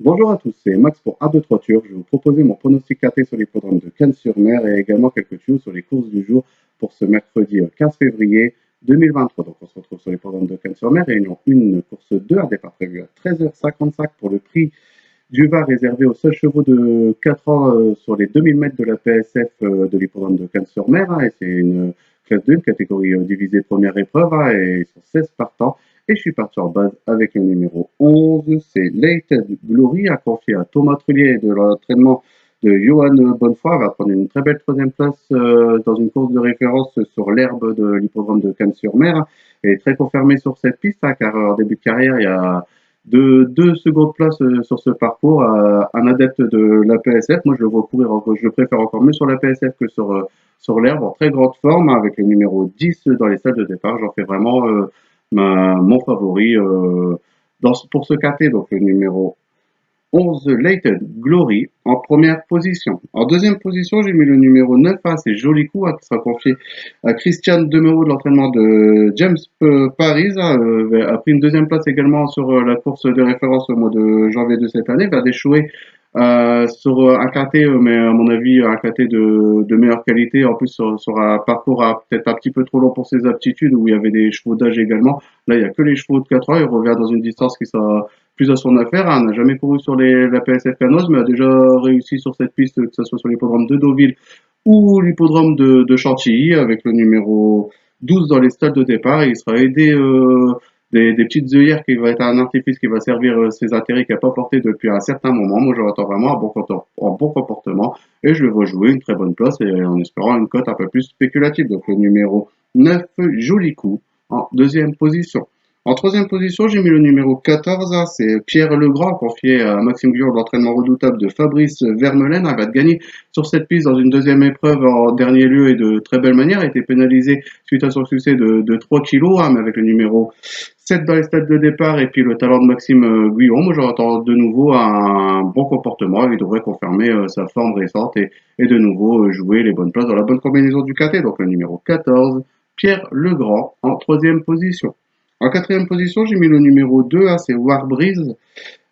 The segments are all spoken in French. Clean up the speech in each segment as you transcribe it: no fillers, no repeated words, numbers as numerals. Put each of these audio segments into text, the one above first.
Bonjour à tous, c'est Max pour A2-3 Turcs. Je vais vous proposer mon pronostic KT sur l'hippodrome de Cannes-sur-Mer et également quelques tuyaux sur les courses du jour pour ce mercredi 15 février 2023. Donc on se retrouve sur l'hippodrome de Cannes-sur-Mer et ayant une course 2 à départ prévu à 13h55 pour le prix du Var réservé aux seuls chevaux de 4 ans sur les 2000 mètres de la PSF de l'hippodrome de Cannes-sur-Mer. Et c'est une classe 2, une catégorie divisée première épreuve et ils sont 16 partants. Et je suis parti en base avec le numéro 11, c'est Lated Glory, à confier à Thomas Trullier de l'entraînement de Johan Bonnefoy. Va prendre une très belle troisième place dans une course de référence sur l'herbe de l'hippodrome de Cannes-sur-Mer. Et très confirmé sur cette piste, hein, car en début de carrière, il y a deux secondes places sur ce parcours, un adepte de la PSF. Moi, je le vois courir, je le préfère encore mieux sur la PSF que sur l'herbe, en très grande forme, hein, avec le numéro 10 dans les salles de départ. J'en fais vraiment mon favori pour ce KT, donc le numéro 11 Lated Glory en première position. En deuxième position, j'ai mis le numéro 9, hein, c'est Joli Coup, hein, qui sera confié à Christian Demereau de l'entraînement de James Paris, hein, a pris une deuxième place également sur la course de référence au mois de janvier de cette année, va d'échouer sur un KT, mais à mon avis un KT de meilleure qualité, en plus sur un parcours peut-être un petit peu trop long pour ses aptitudes, où il y avait des chevaux d'âge également. Là, il n'y a que les chevaux de 4 ans, il revient dans une distance qui sera plus à son affaire, hein. N'a jamais couru sur la PSF Canoz, mais a déjà réussi sur cette piste, que ce soit sur l'hippodrome de Deauville ou l'hippodrome de Chantilly, avec le numéro 12 dans les stades de départ. Et il sera aidé des petites œillères qui va être un artifice qui va servir ses intérêts qu'il n'a pas porté depuis un certain moment. Moi, j'attends vraiment un bon comportement et je le vois jouer une très bonne place et en espérant une cote un peu plus spéculative. Donc le numéro 9, Joli Coup, en deuxième position. En troisième position, j'ai mis le numéro 14, hein, c'est Pierre Legrand, confié à Maxime Guillaume, l'entraînement redoutable de Fabrice Vermeulen. Elle va gagner sur cette piste dans une deuxième épreuve en dernier lieu et de très belle manière. Elle a été pénalisée suite à son succès de 3 kilos, hein, mais avec le numéro 7 dans les stades de départ et puis le talent de Maxime Guillaume. Moi, j'attends de nouveau un bon comportement. Il devrait confirmer sa forme récente et de nouveau jouer les bonnes places dans la bonne combinaison du KT. Donc le numéro 14, Pierre Legrand, en troisième position. En quatrième position, j'ai mis le numéro 2, hein, c'est Warbreeze.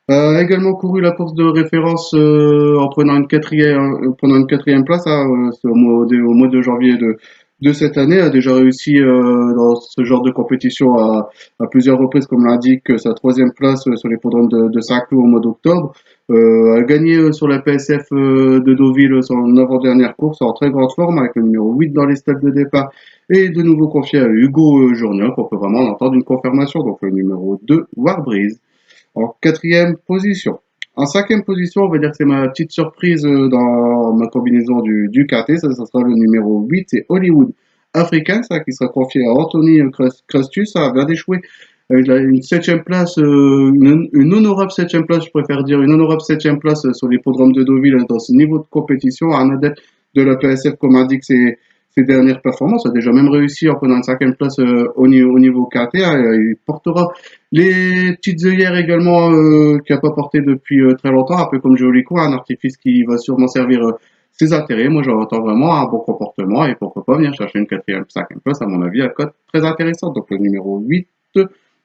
A également couru la course de référence en prenant une quatrième place, hein, au mois de janvier de cette année. A déjà réussi dans ce genre de compétition à plusieurs reprises, comme l'indique sa troisième place sur l'hippodrome de Saint-Cloud au mois d'octobre. A gagné sur la PSF de Deauville son avant-dernière course en très grande forme, avec le numéro 8 dans les stades de départ et de nouveau confié à Hugo Journiac. On peut vraiment en entendre une confirmation. Donc le numéro 2, Warbreeze, en quatrième position. En cinquième position, on va dire que c'est ma petite surprise dans ma combinaison du KT. Ça sera le numéro 8, c'est Hollywood Africain, ça, qui sera confié à Anthony Crustus. Ça vient d'échouer une septième place, une honorable septième place, je préfère dire, une honorable septième place sur l'hippodrome de Deauville dans ce niveau de compétition. Un adepte de la PSF, comme indique ses dernières performances, a déjà même réussi en prenant une cinquième place au niveau KT. Il portera les petites œillères également qu'il n'a pas porté depuis très longtemps, un peu comme Jolico, un artifice qui va sûrement servir ses intérêts. Moi, j'entends vraiment un bon comportement et pourquoi pas venir chercher une quatrième, cinquième place, à mon avis, à cote très intéressante. Donc le numéro 8,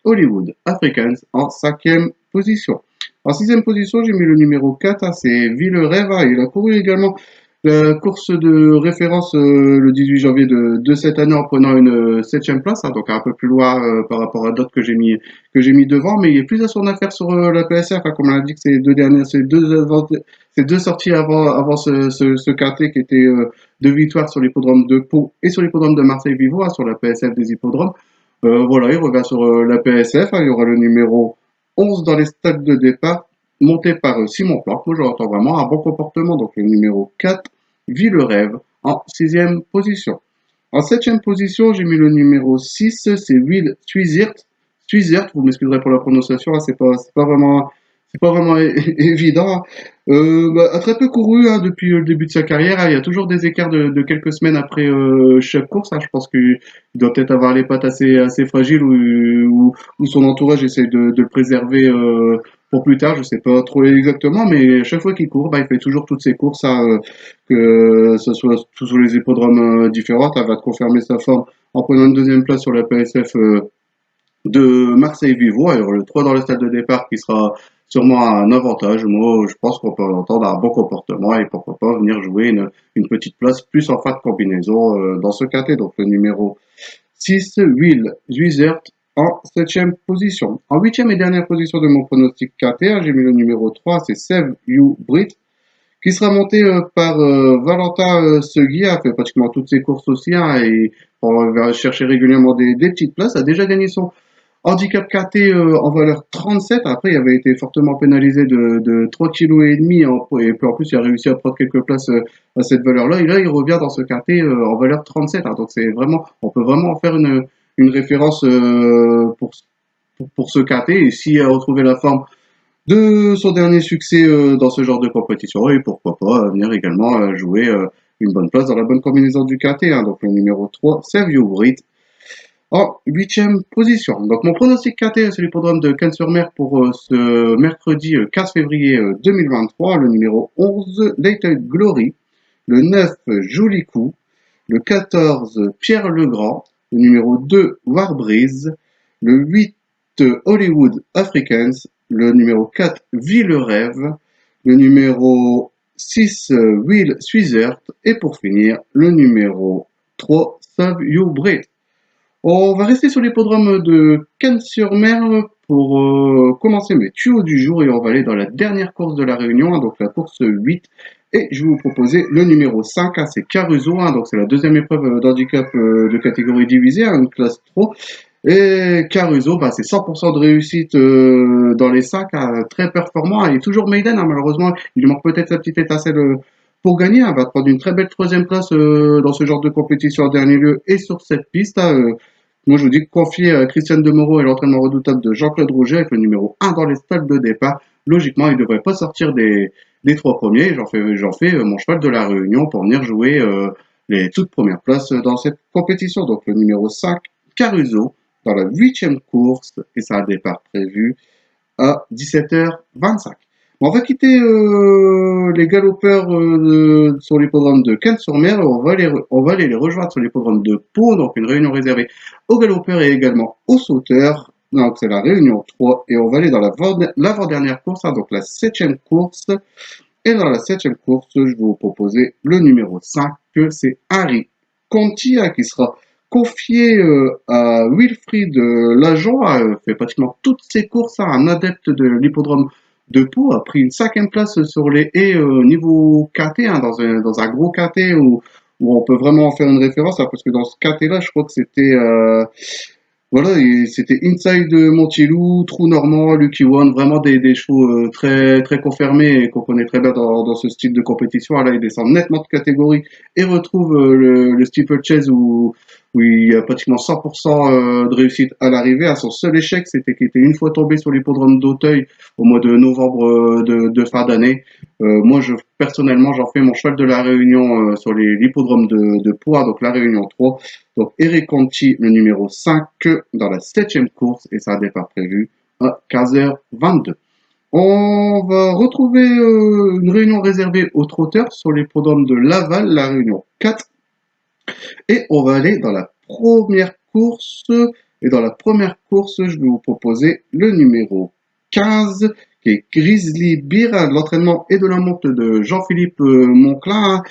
Hollywood Africans, en cinquième position. En sixième position, j'ai mis le numéro 4, hein, c'est Villereva. Il a couru également la course de référence le 18 janvier de cette année en prenant une septième place, hein, donc un peu plus loin par rapport à d'autres que j'ai mis devant, mais il est plus à son affaire sur la PSF, hein, comme on l'a dit que ces deux sorties avant ce KT qui était deux victoires sur l'hippodrome de Pau et sur l'hippodrome de Marseille-Vivo, hein, sur la PSF des hippodromes. Voilà, il revient sur la PSF, hein, il y aura le numéro 11 dans les stades de départ, monté par Simon Planck. Moi, j'entends vraiment un bon comportement, donc le numéro 4, Villerève, en sixième position. En septième position, j'ai mis le numéro 6, c'est Will Suizirt. Suizirt, vous m'excuserez pour la prononciation, hein, c'est pas vraiment évident. A très peu couru, hein, depuis le début de sa carrière, hein. Il y a toujours des écarts de quelques semaines après chaque course, hein. Je pense qu'il doit peut-être avoir les pattes assez fragiles ou son entourage essaie de le préserver pour plus tard. Je sais pas trop exactement, mais chaque fois qu'il court, bah, il fait toujours toutes ses courses, hein, que ce soit sur les hippodromes différents. Elle va te confirmer sa forme en prenant une deuxième place sur la PSF de Marseille-Vivo. Alors le 3 dans le stade de départ qui sera sûrement un avantage. Moi, je pense qu'on peut entendre un bon comportement et pourquoi pas venir jouer une petite place plus en fin de combinaison dans ce KT. Donc le numéro 6, Will Wizard en septième position. En huitième et dernière position de mon pronostic KT, j'ai mis le numéro 3, c'est Save You Brit, qui sera monté par Valentin Segui, a fait pratiquement toutes ses courses aussi, hein, et on va chercher régulièrement des petites places, a déjà gagné son handicap KT en valeur 37. Après, il avait été fortement pénalisé de 3,5 kg, et puis en plus, il a réussi à prendre quelques places à cette valeur-là. Et là, il revient dans ce KT en valeur 37. Hein, donc, c'est vraiment, on peut vraiment en faire une référence pour ce KT. Et s'il a retrouvé la forme de son dernier succès dans ce genre de compétition, et pourquoi pas venir également jouer une bonne place dans la bonne combinaison du KT. Hein, donc, le numéro 3, Sergio Brit, en huitième position. Donc mon pronostic KT, c'est l'hippodrome de Cannes-sur-Mer pour ce mercredi 15 février 2023. Le numéro 11, Late Glory. Le 9, Joli Coup. Le 14, Pierre Legrand. Le numéro 2, Warbreeze. Le 8, Hollywood Africans. Le numéro 4, Ville Rêve. Le numéro 6, Will Swizert. Et pour finir, le numéro 3, Save You Breath. On va rester sur l'hippodrome de Cannes-sur-Mer pour commencer mes tuyaux du jour et on va aller dans la dernière course de la Réunion, hein, donc la course 8. Et je vais vous proposer le numéro 5, hein, c'est Caruso, hein, donc c'est la deuxième épreuve d'handicap de catégorie divisée, hein, une classe pro. Et Caruso, bah, c'est 100% de réussite dans les sacs, hein, très performant. Il est toujours maiden, hein, malheureusement, il lui manque peut-être sa petite étincelle pour gagner. Il va prendre une très belle troisième place dans ce genre de compétition en dernier lieu et sur cette piste. Hein, moi, je vous dis, confier à Christiane Demoreau et l'entraînement redoutable de Jean-Claude Rouget avec le numéro 1 dans les stalles de départ. Logiquement, il ne devrait pas sortir des trois premiers. J'en fais mon cheval de la Réunion pour venir jouer les toutes premières places dans cette compétition. Donc, le numéro 5, Caruso, dans la huitième course, et ça a un départ prévu à 17h25. On va quitter les galopeurs sur l'hippodrome de Cannes-sur-Mer et on va aller les rejoindre sur l'hippodrome de Pau, donc une réunion réservée aux galopeurs et également aux sauteurs. Donc c'est la réunion 3 et on va aller dans l'avant-dernière course, hein, donc la septième course. Et dans la septième course, je vais vous proposer le numéro 5, que c'est Harry Conti, hein, qui sera confié à Wilfried Lajon, fait pratiquement toutes ses courses, hein, un adepte de l'hippodrome de Pau, a pris une cinquième place sur les haies niveau KT, hein, dans un gros KT où on peut vraiment en faire une référence, hein, parce que dans ce KT-là, je crois que c'était voilà, et c'était Inside Montielou, Trou Normand, Lucky One, vraiment des chevaux très très confirmés et qu'on connaît très bien dans ce style de compétition. Là, ils descendent nettement de catégorie et retrouvent le steeplechase où il y a pratiquement 100% de réussite à l'arrivée. À son seul échec, c'était qu'il était une fois tombé sur l'hippodrome d'Auteuil au mois de novembre de fin d'année. Moi, personnellement, j'en fais mon cheval de la Réunion sur l'hippodrome de Pau, donc la Réunion 3. Donc Eric Conti, le numéro 5, dans la septième course, et ça a départ prévu à 15h22. On va retrouver une réunion réservée aux trotteurs sur l'hippodrome de Laval, la réunion 4. Et on va aller dans la première course. Et dans la première course, je vais vous proposer le numéro 15, qui est Grizzly Beer, de l'entraînement et de la monte de Jean-Philippe Monclin.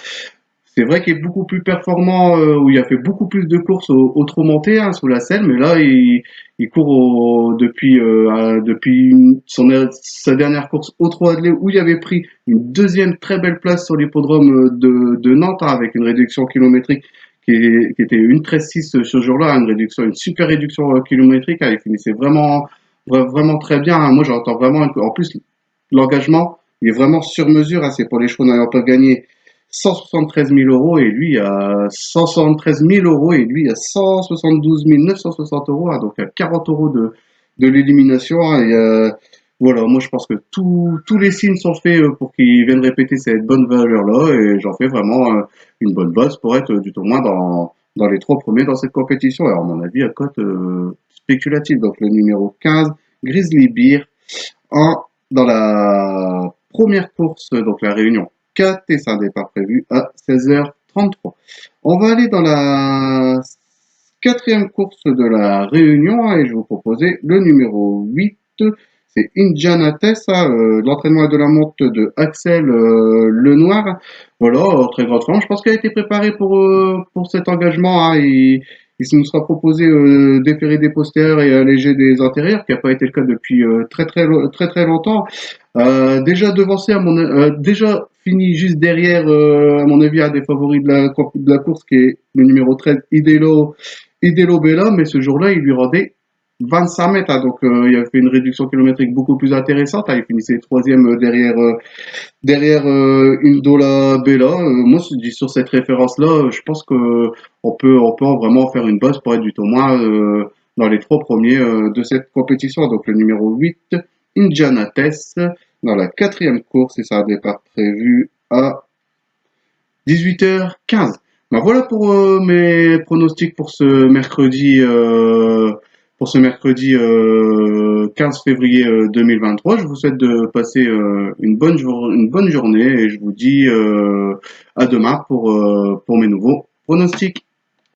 C'est vrai qu'il est beaucoup plus performant, où il a fait beaucoup plus de courses au trot monté, hein, sous la selle, mais là, il court depuis sa dernière course au trot attelé, où il avait pris une deuxième très belle place sur l'hippodrome de Nantes, hein, avec une réduction kilométrique qui était une 13,6 ce jour-là, hein, une super réduction kilométrique, hein, il finissait vraiment très bien. Hein. Moi, j'entends vraiment, en plus, l'engagement, il est vraiment sur mesure, hein, c'est pour les chevaux n'ayant pas gagné 173 000 euros et lui à 173 000 euros et lui à 172 960 euros, hein, donc à 40 euros de l'élimination. Hein, et voilà, moi je pense que tous les signes sont faits pour qu'ils viennent répéter cette bonne valeur-là et j'en fais vraiment une bonne base pour être du tout moins dans les trois premiers dans cette compétition. Alors, à mon avis, à cote spéculative. Donc, le numéro 15, Grizzly Beer, dans la première course, donc la réunion 4, et c'est un départ prévu à 16h33. On va aller dans la quatrième course de la réunion et je vais vous proposer le numéro 8, c'est Indiana Tess, l'entraînement et de la monte de Axel Lenoir. Voilà, très grande forme. Je pense qu'elle a été préparée pour cet engagement, hein. Il nous sera proposé d'efférer des postérieurs et alléger des antérieurs, qui n'a pas été le cas depuis très longtemps. Déjà devancé déjà fini juste derrière, à mon avis, un des favoris de la course, qui est le numéro 13, Idelo Bella, mais ce jour-là, il lui rendait 25 mètres, hein. Donc il a fait une réduction kilométrique beaucoup plus intéressante, hein. Il finissait troisième derrière Indola Bella. Moi, sur cette référence-là, je pense que on peut vraiment faire une base pour être du au moins dans les trois premiers de cette compétition. Donc le numéro 8, Indiana Tess, dans la quatrième course, et ça a un départ prévu à 18h15. Ben voilà pour mes pronostics pour ce mercredi 15 février 2023. Je vous souhaite de passer une bonne journée et je vous dis à demain pour mes nouveaux pronostics.